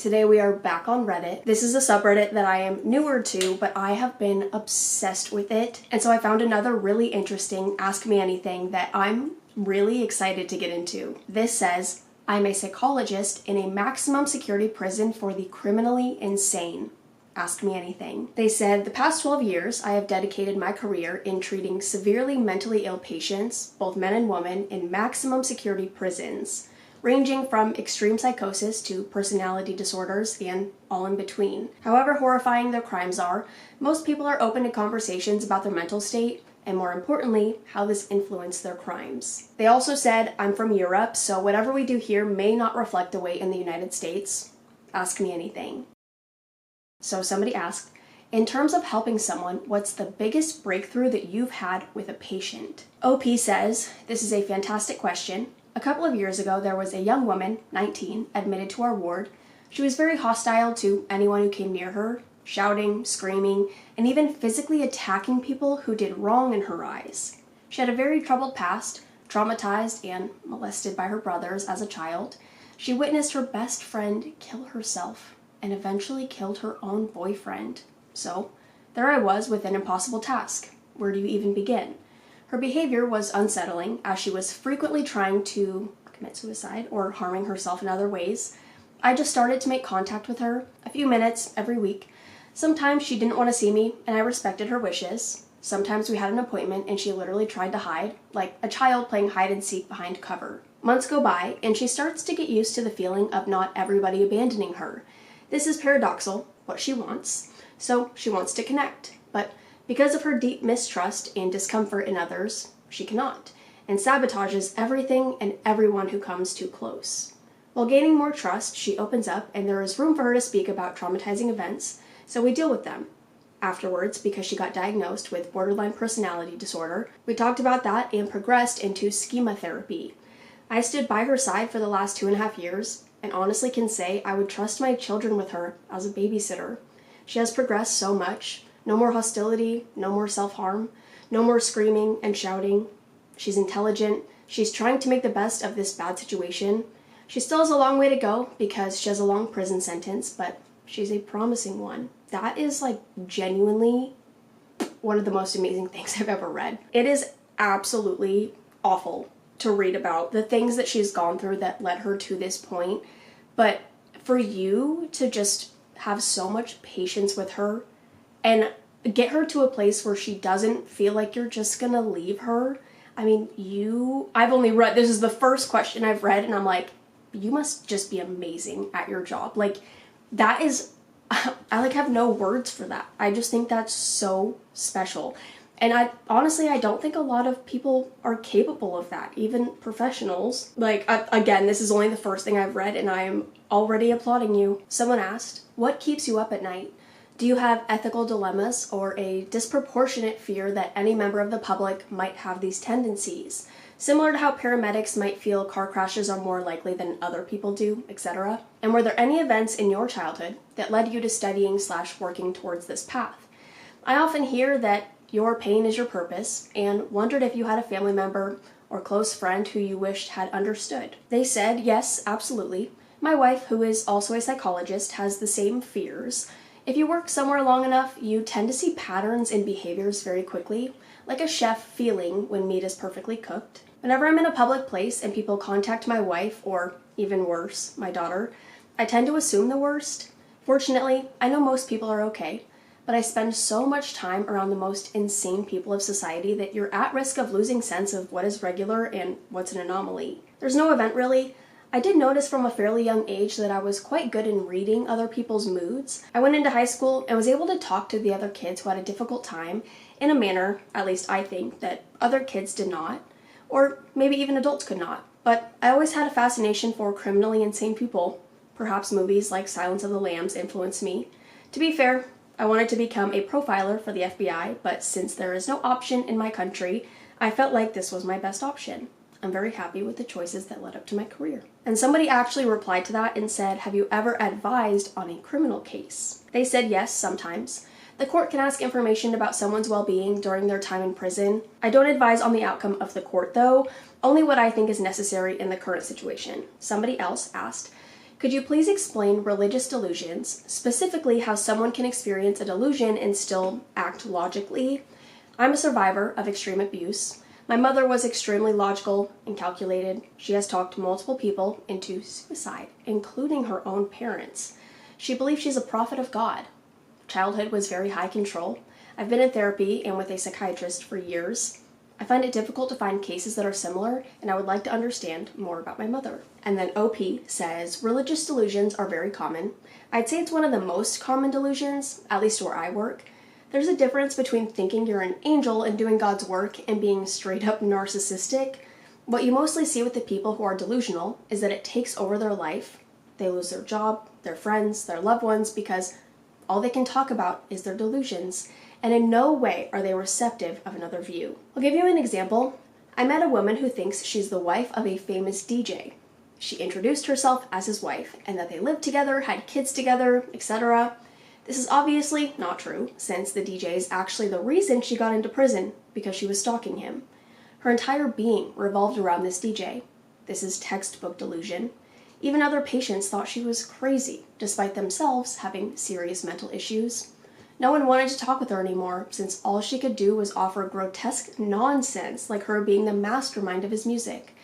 Today we are back on Reddit. This is a subreddit that I am newer to, but I have been obsessed with it. And so I found another really interesting Ask Me Anything that I'm really excited to get into. This says, I'm a psychologist in a maximum security prison for the criminally insane. Ask me anything. They said, the past 12 years, I have dedicated my career in treating severely mentally ill patients, both men and women, in maximum security prisons, ranging from extreme psychosis to personality disorders and all in between. However horrifying their crimes are, most people are open to conversations about their mental state, and more importantly, how this influenced their crimes. They also said, I'm from Europe, so whatever we do here may not reflect the way in the United States. Ask me anything. So somebody asked, in terms of helping someone, what's the biggest breakthrough that you've had with a patient? OP says, this is a fantastic question. A couple of years ago, there was a young woman, 19, admitted to our ward. She was very hostile to anyone who came near her, shouting, screaming, and even physically attacking people who did wrong in her eyes. She had a very troubled past, traumatized and molested by her brothers as a child. She witnessed her best friend kill herself and eventually killed her own boyfriend. So, there I was with an impossible task. Where do you even begin? Her behavior was unsettling, as she was frequently trying to commit suicide or harming herself in other ways. I just started to make contact with her, a few minutes every week. Sometimes she didn't want to see me, and I respected her wishes. Sometimes we had an appointment and she literally tried to hide, like a child playing hide and seek behind cover. Months go by, and she starts to get used to the feeling of not everybody abandoning her. This is paradoxical, what she wants. So she wants to connect, but because of her deep mistrust and discomfort in others, she cannot, and sabotages everything and everyone who comes too close. While gaining more trust, she opens up, and there is room for her to speak about traumatizing events, so we deal with them. Afterwards, because she got diagnosed with borderline personality disorder, we talked about that and progressed into schema therapy. I stood by her side for the last 2.5 years, and honestly can say I would trust my children with her as a babysitter. She has progressed so much. No more hostility, no more self-harm, no more screaming and shouting. She's intelligent. She's trying to make the best of this bad situation. She still has a long way to go because she has a long prison sentence, but she's a promising one. That is like genuinely one of the most amazing things I've ever read. It is absolutely awful to read about the things that she's gone through that led her to this point, but for you to just have so much patience with her and get her to a place where she doesn't feel like you're just gonna leave her. I mean, I've only read, this is the first question I've read, and I'm like, you must just be amazing at your job. Like, that is, I like have no words for that. I just think that's so special. And I don't think a lot of people are capable of that, even professionals. Like, again, this is only the first thing I've read, and I am already applauding you. Someone asked, what keeps you up at night? Do you have ethical dilemmas or a disproportionate fear that any member of the public might have these tendencies? Similar to how paramedics might feel car crashes are more likely than other people do, etc. And were there any events in your childhood that led you to studying/working towards this path? I often hear that your pain is your purpose, and wondered if you had a family member or close friend who you wished had understood. They said, yes, absolutely. My wife, who is also a psychologist, has the same fears. If you work somewhere long enough, you tend to see patterns in behaviors very quickly, like a chef feeling when meat is perfectly cooked. Whenever I'm in a public place and people contact my wife, or even worse, my daughter, I tend to assume the worst. Fortunately, I know most people are okay, but I spend so much time around the most insane people of society that you're at risk of losing sense of what is regular and what's an anomaly. There's no event really. I did notice from a fairly young age that I was quite good in reading other people's moods. I went into high school and was able to talk to the other kids who had a difficult time in a manner, at least I think, that other kids did not, or maybe even adults could not. But I always had a fascination for criminally insane people. Perhaps movies like Silence of the Lambs influenced me. To be fair, I wanted to become a profiler for the FBI, but since there is no option in my country, I felt like this was my best option. I'm very happy with the choices that led up to my career. And somebody actually replied to that and said, have you ever advised on a criminal case? They said yes, sometimes. The court can ask information about someone's well-being during their time in prison. I don't advise on the outcome of the court though, only what I think is necessary in the current situation. Somebody else asked, Could you please explain religious delusions, specifically how someone can experience a delusion and still act logically? I'm a survivor of extreme abuse. My mother was extremely logical and calculated. She has talked multiple people into suicide, including her own parents. She believes she's a prophet of God. Childhood was very high control. I've been in therapy and with a psychiatrist for years. I find it difficult to find cases that are similar, and I would like to understand more about my mother. And then OP says, religious delusions are very common. I'd say it's one of the most common delusions, at least where I work. There's a difference between thinking you're an angel and doing God's work and being straight up narcissistic. What you mostly see with the people who are delusional is that it takes over their life. They lose their job, their friends, their loved ones because all they can talk about is their delusions, and in no way are they receptive of another view. I'll give you an example. I met a woman who thinks she's the wife of a famous DJ. She introduced herself as his wife and that they lived together, had kids together, etc. This is obviously not true, since the DJ is actually the reason she got into prison, because she was stalking him. Her entire being revolved around this DJ. This is textbook delusion. Even other patients thought she was crazy, despite themselves having serious mental issues. No one wanted to talk with her anymore, since all she could do was offer grotesque nonsense, like her being the mastermind of his music,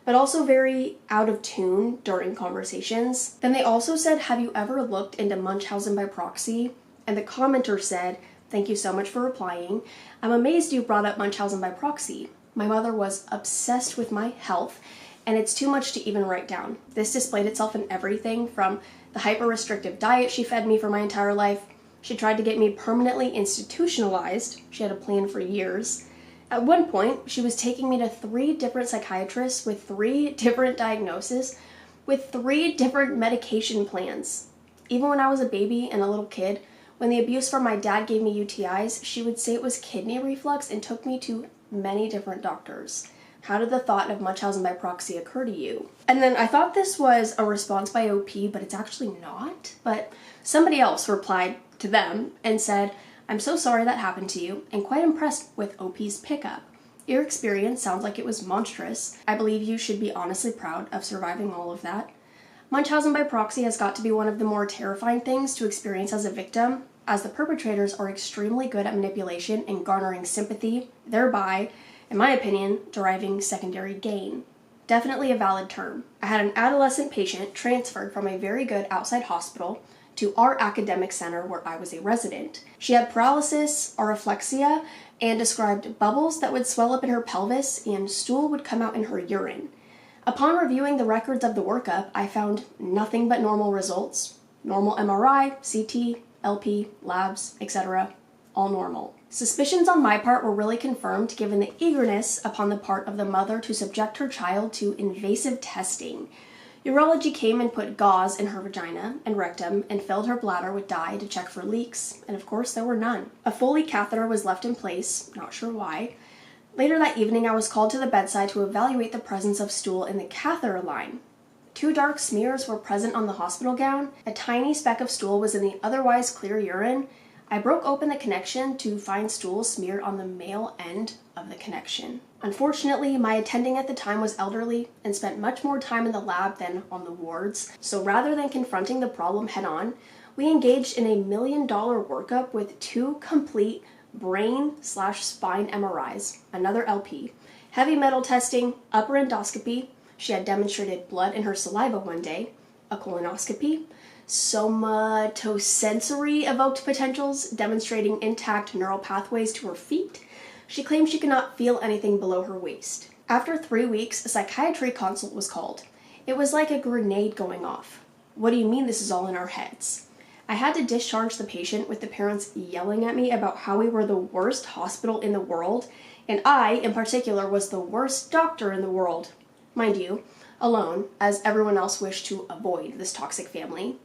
but also very out of tune during conversations. Then they also said, have you ever looked into Munchausen by proxy? And the commenter said, thank you so much for replying. I'm amazed you brought up Munchausen by proxy. My mother was obsessed with my health, and it's too much to even write down. This displayed itself in everything from the hyper-restrictive diet she fed me for my entire life. She tried to get me permanently institutionalized. She had a plan for years. At one point, she was taking me to 3 different psychiatrists with 3 different diagnoses, with 3 different medication plans. Even when I was a baby and a little kid, when the abuse from my dad gave me UTIs, she would say it was kidney reflux and took me to many different doctors. How did the thought of Munchausen by proxy occur to you? And then I thought this was a response by OP, but it's actually not. But somebody else replied to them and said, I'm so sorry that happened to you, and quite impressed with OP's pickup. Your experience sounds like it was monstrous. I believe you should be honestly proud of surviving all of that. Munchausen by proxy has got to be one of the more terrifying things to experience as a victim, as the perpetrators are extremely good at manipulation and garnering sympathy, thereby, in my opinion, deriving secondary gain. Definitely a valid term. I had an adolescent patient transferred from a very good outside hospital to our academic center where I was a resident. She had paralysis, orthorexia, and described bubbles that would swell up in her pelvis and stool would come out in her urine. Upon reviewing the records of the workup, I found nothing but normal results. Normal MRI, CT, LP, labs, etc. All normal. Suspicions on my part were really confirmed given the eagerness upon the part of the mother to subject her child to invasive testing. Urology came and put gauze in her vagina and rectum and filled her bladder with dye to check for leaks, and of course there were none. A Foley catheter was left in place, not sure why. Later that evening I was called to the bedside to evaluate the presence of stool in the catheter line. 2 dark smears were present on the hospital gown, a tiny speck of stool was in the otherwise clear urine. I broke open the connection to find stool smeared on the male end of the connection. Unfortunately, my attending at the time was elderly and spent much more time in the lab than on the wards, so rather than confronting the problem head-on, we engaged in a $1 million workup with 2 complete brain/spine MRIs, another LP, heavy metal testing, upper endoscopy. She had demonstrated blood in her saliva one day, a colonoscopy, somatosensory evoked potentials demonstrating intact neural pathways to her feet. She claimed she could not feel anything below her waist. After 3 weeks, a psychiatry consult was called. It was like a grenade going off. What do you mean this is all in our heads? I had to discharge the patient with the parents yelling at me about how we were the worst hospital in the world, and I, in particular, was the worst doctor in the world. Mind you, alone, as everyone else wished to avoid this toxic family.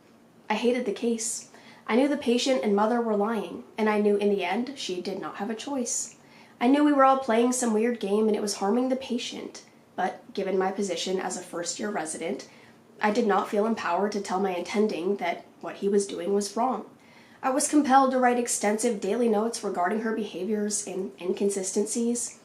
I hated the case. I knew the patient and mother were lying, and I knew in the end she did not have a choice. I knew we were all playing some weird game and it was harming the patient, but given my position as a first-year resident, I did not feel empowered to tell my attending that what he was doing was wrong. I was compelled to write extensive daily notes regarding her behaviors and inconsistencies.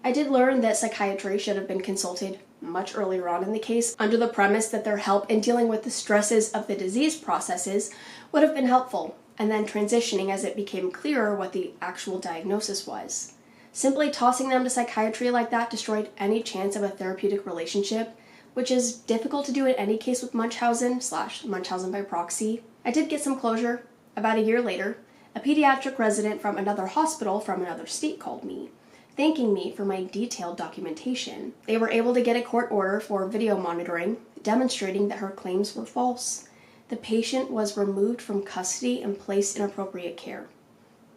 I did learn that psychiatry should have been consulted much earlier on in the case under the premise that their help in dealing with the stresses of the disease processes would have been helpful, and then transitioning as it became clearer what the actual diagnosis was. Simply tossing them to psychiatry like that destroyed any chance of a therapeutic relationship, which is difficult to do in any case with Munchausen/Munchausen by proxy. I did get some closure. About a year later, a pediatric resident from another hospital from another state called me, thanking me for my detailed documentation. They were able to get a court order for video monitoring, demonstrating that her claims were false. The patient was removed from custody and placed in appropriate care.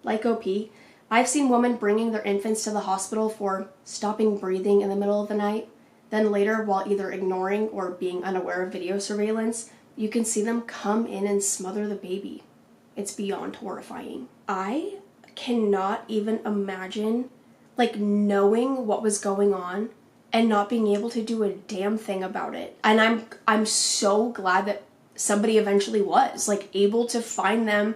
Like OP, I've seen women bringing their infants to the hospital for stopping breathing in the middle of the night. Then later, while either ignoring or being unaware of video surveillance, you can see them come in and smother the baby. It's beyond horrifying. I cannot even imagine knowing what was going on and not being able to do a damn thing about it. And I'm so glad that somebody eventually was able to find them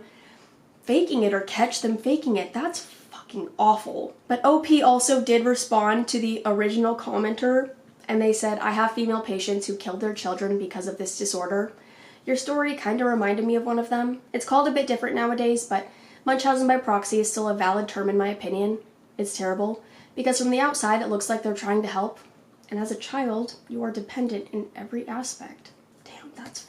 faking it or catch them faking it. That's fucking awful. But OP also did respond to the original commenter, and they said, I have female patients who killed their children because of this disorder. Your story kind of reminded me of one of them. It's called a bit different nowadays, but Munchausen by proxy is still a valid term in my opinion. It's terrible, because from the outside it looks like they're trying to help, and as a child, you are dependent in every aspect. Damn, that's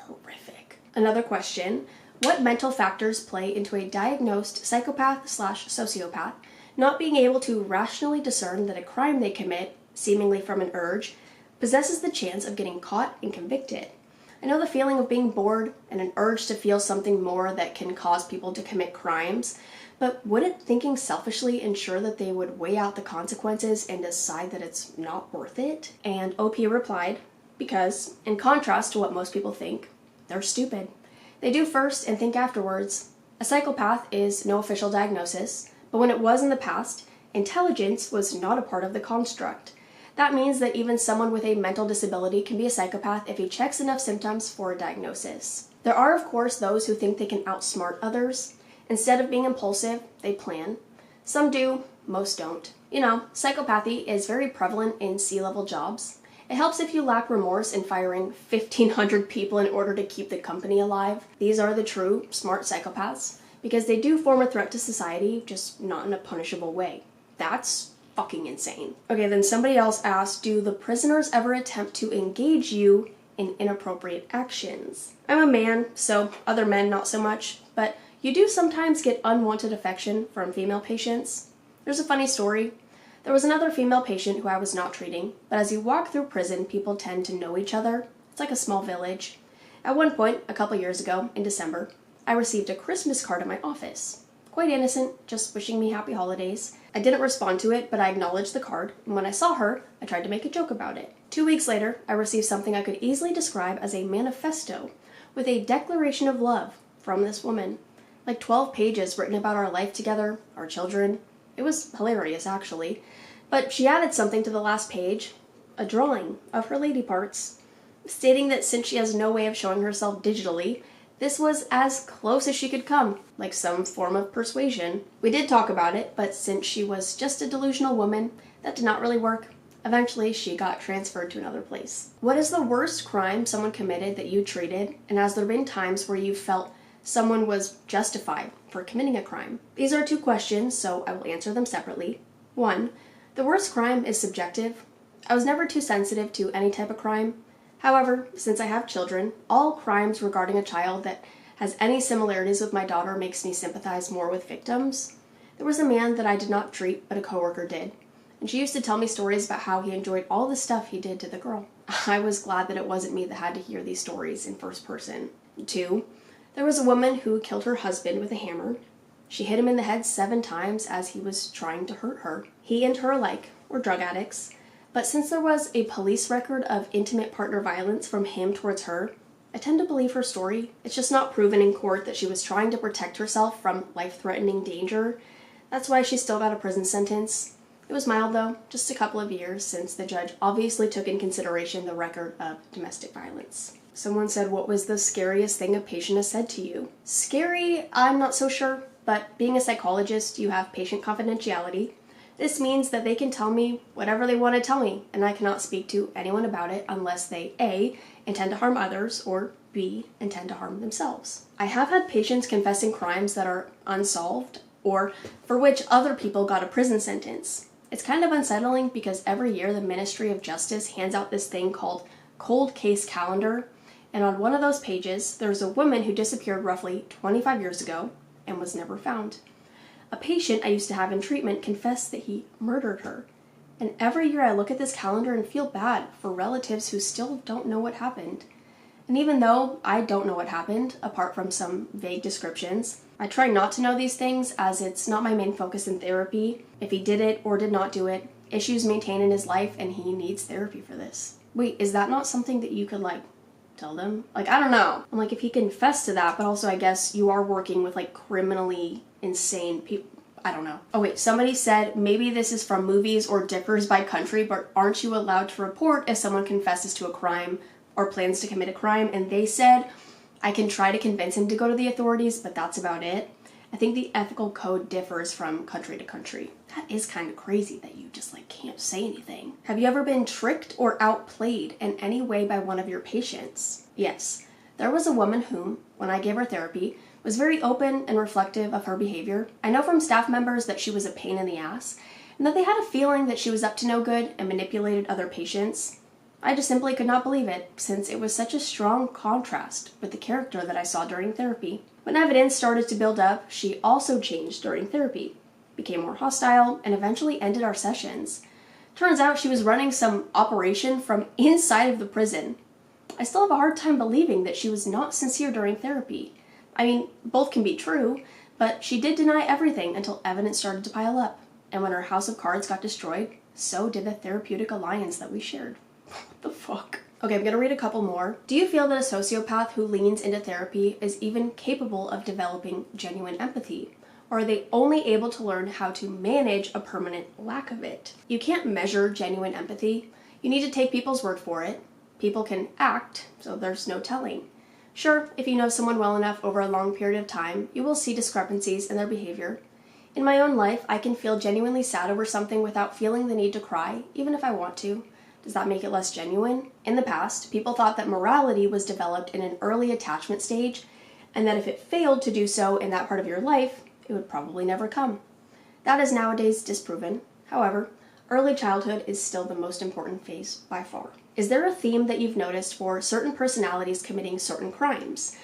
horrific. Another question, what mental factors play into a diagnosed psychopath/sociopath not being able to rationally discern that a crime they commit, seemingly from an urge, possesses the chance of getting caught and convicted? I know the feeling of being bored and an urge to feel something more that can cause people to commit crimes, but wouldn't thinking selfishly ensure that they would weigh out the consequences and decide that it's not worth it? And OP replied, because, in contrast to what most people think, they're stupid. They do first and think afterwards. A psychopath is no official diagnosis, but when it was in the past, intelligence was not a part of the construct. That means that even someone with a mental disability can be a psychopath if he checks enough symptoms for a diagnosis. There are, of course, those who think they can outsmart others. Instead of being impulsive, they plan. Some do, most don't. Psychopathy is very prevalent in C-level jobs. It helps if you lack remorse in firing 1,500 people in order to keep the company alive. These are the true, smart psychopaths, because they do form a threat to society, just not in a punishable way. That's fucking insane. Okay, then somebody else asked, do the prisoners ever attempt to engage you in inappropriate actions? I'm a man, so other men not so much, but you do sometimes get unwanted affection from female patients. There's a funny story. There was another female patient who I was not treating, but as you walk through prison, people tend to know each other. It's like a small village. At one point, a couple years ago, in December, I received a Christmas card at my office. Quite innocent, just wishing me happy holidays. I didn't respond to it, but I acknowledged the card, and when I saw her, I tried to make a joke about it. 2 weeks later, I received something I could easily describe as a manifesto with a declaration of love from this woman. 12 pages written about our life together, our children. It was hilarious, actually. But she added something to the last page, a drawing of her lady parts, stating that since she has no way of showing herself digitally, this was as close as she could come, like some form of persuasion. We did talk about it, but since she was just a delusional woman, that did not really work. Eventually, she got transferred to another place. What is the worst crime someone committed that you treated, and has there been times where you felt someone was justified for committing a crime? These are 2 questions, so I will answer them separately. 1. The worst crime is subjective. I was never too sensitive to any type of crime. However, since I have children, all crimes regarding a child that has any similarities with my daughter makes me sympathize more with victims. There was a man that I did not treat, but a coworker did, and she used to tell me stories about how he enjoyed all the stuff he did to the girl. I was glad that it wasn't me that had to hear these stories in first person. 2. There was a woman who killed her husband with a hammer. She hit him in the head 7 times as he was trying to hurt her. He and her alike were drug addicts. But since there was a police record of intimate partner violence from him towards her, I tend to believe her story. It's just not proven in court that she was trying to protect herself from life-threatening danger. That's why she still got a prison sentence. It was mild though, just a couple of years, since the judge obviously took in consideration the record of domestic violence. Someone said, what was the scariest thing a patient has said to you? Scary, I'm not so sure, but being a psychologist, you have patient confidentiality. This means that they can tell me whatever they want to tell me, and I cannot speak to anyone about it unless they A, intend to harm others, or B, intend to harm themselves. I have had patients confessing crimes that are unsolved, or for which other people got a prison sentence. It's kind of unsettling because every year the Ministry of Justice hands out this thing called Cold Case Calendar, and on one of those pages, there's a woman who disappeared roughly 25 years ago and was never found. A patient I used to have in treatment confessed that he murdered her. And every year I look at this calendar and feel bad for relatives who still don't know what happened. And even though I don't know what happened, apart from some vague descriptions, I try not to know these things as it's not my main focus in therapy. If he did it or did not do it, issues maintain in his life and he needs therapy for this. Wait, is that not something that you could tell them? I don't know. I'm if he confessed to that, but also I guess you are working with criminally insane people. I don't know. Oh wait, somebody said maybe this is from movies or differs by country, but aren't you allowed to report if someone confesses to a crime or plans to commit a crime? And they said, I can try to convince him to go to the authorities, but that's about it. I think the ethical code differs from country to country. That is kind of crazy that you just can't say anything. Have you ever been tricked or outplayed in any way by one of your patients? Yes. There was a woman whom, when I gave her therapy, was very open and reflective of her behavior. I know from staff members that she was a pain in the ass, and that they had a feeling that she was up to no good and manipulated other patients. I just simply could not believe it, since it was such a strong contrast with the character that I saw during therapy. When evidence started to build up, she also changed during therapy, became more hostile, and eventually ended our sessions. Turns out she was running some operation from inside of the prison. I still have a hard time believing that she was not sincere during therapy. I mean, both can be true, but she did deny everything until evidence started to pile up. And when her house of cards got destroyed, so did the therapeutic alliance that we shared. What the fuck? Okay, I'm gonna read a couple more. Do you feel that a sociopath who leans into therapy is even capable of developing genuine empathy? Or are they only able to learn how to manage a permanent lack of it? You can't measure genuine empathy. You need to take people's word for it. People can act, so there's no telling. Sure, if you know someone well enough over a long period of time, you will see discrepancies in their behavior. In my own life, I can feel genuinely sad over something without feeling the need to cry, even if I want to. Does that make it less genuine? In the past, people thought that morality was developed in an early attachment stage, and that if it failed to do so in that part of your life, it would probably never come. That is nowadays disproven. However, early childhood is still the most important phase by far. Is there a theme that you've noticed for certain personalities committing certain crimes?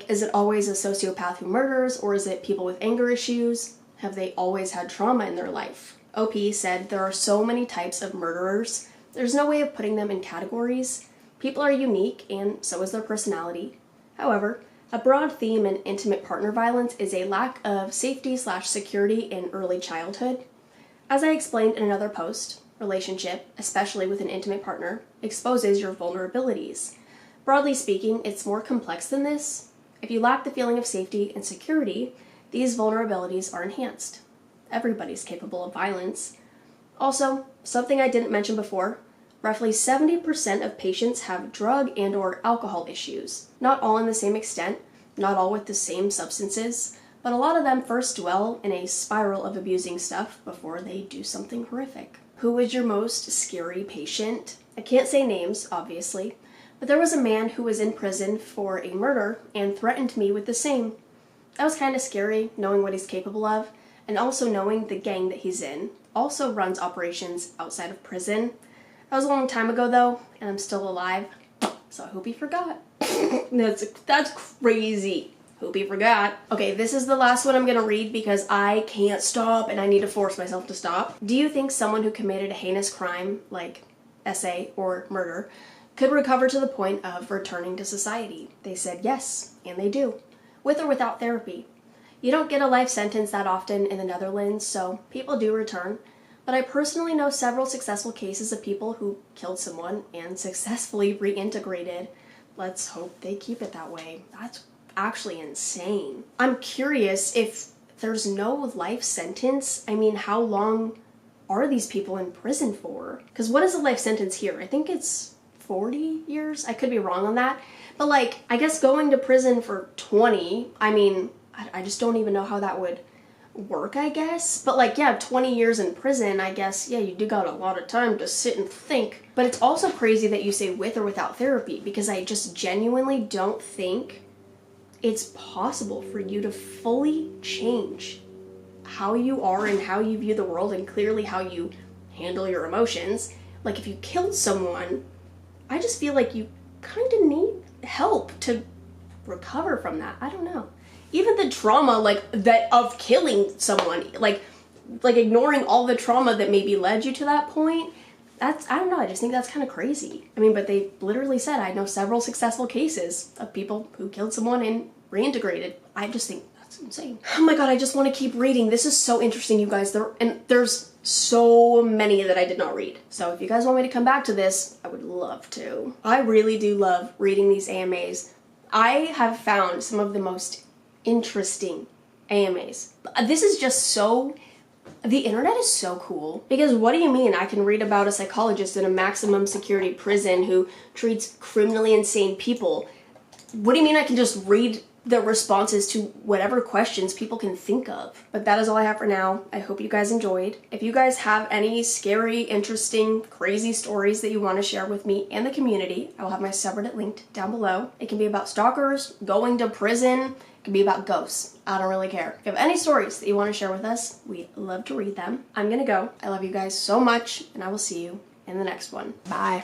Is it always a sociopath who murders, or is it people with anger issues? Have they always had trauma in their life? OP said there are so many types of murderers. There's no way of putting them in categories. People are unique, and so is their personality. However, a broad theme in intimate partner violence is a lack of safety/security in early childhood. As I explained in another post, relationship, especially with an intimate partner, exposes your vulnerabilities. Broadly speaking, it's more complex than this. If you lack the feeling of safety and security, these vulnerabilities are enhanced. Everybody's capable of violence. Also, something I didn't mention before, roughly 70% of patients have drug and/or alcohol issues. Not all in the same extent, not all with the same substances, but a lot of them first dwell in a spiral of abusing stuff before they do something horrific. Who is your most scary patient? I can't say names, obviously, but there was a man who was in prison for a murder and threatened me with the same. That was kind of scary, knowing what he's capable of, and also knowing the gang that he's in also runs operations outside of prison. That was a long time ago though, and I'm still alive, so I hope he forgot. That's crazy. Hope he forgot. Okay, this is the last one I'm gonna read because I can't stop and I need to force myself to stop. Do you think someone who committed a heinous crime, like SA or murder, could recover to the point of returning to society? They said yes, and they do, with or without therapy. You don't get a life sentence that often in the Netherlands, so people do return. But I personally know several successful cases of people who killed someone and successfully reintegrated. Let's hope they keep it that way. That's actually insane. I'm curious, if there's no life sentence, how long are these people in prison for? Because what is a life sentence here? I think it's 40 years? I could be wrong on that. But I guess going to prison for 20, I just don't even know how that would work, I guess. But like, yeah, 20 years in prison, I guess, yeah, you do got a lot of time to sit and think. But it's also crazy that you say with or without therapy, because I just genuinely don't think it's possible for you to fully change how you are and how you view the world, and clearly how you handle your emotions. Like, if you killed someone, I just feel like you kind of need help to recover from that. I don't know. Even the trauma, like, that of killing someone, like ignoring all the trauma that maybe led you to that point, that's, I don't know, I just think that's kind of crazy. I mean, but they literally said, I know several successful cases of people who killed someone and reintegrated. I just think that's insane. Oh my god, I just want to keep reading. This is so interesting, you guys. There's so many that I did not read. So if you guys want me to come back to this, I would love to. I really do love reading these AMAs. I have found some of the most interesting AMAs. This is just so... The internet is so cool, because what do you mean I can read about a psychologist in a maximum security prison who treats criminally insane people? What do you mean I can just read the responses to whatever questions people can think of? But that is all I have for now. I hope you guys enjoyed. If you guys have any scary, interesting, crazy stories that you want to share with me and the community, I will have my subreddit linked down below. It can be about stalkers, going to prison, it can be about ghosts. I don't really care. If you have any stories that you want to share with us, we'd love to read them. I'm gonna go. I love you guys so much, and I will see you in the next one. Bye.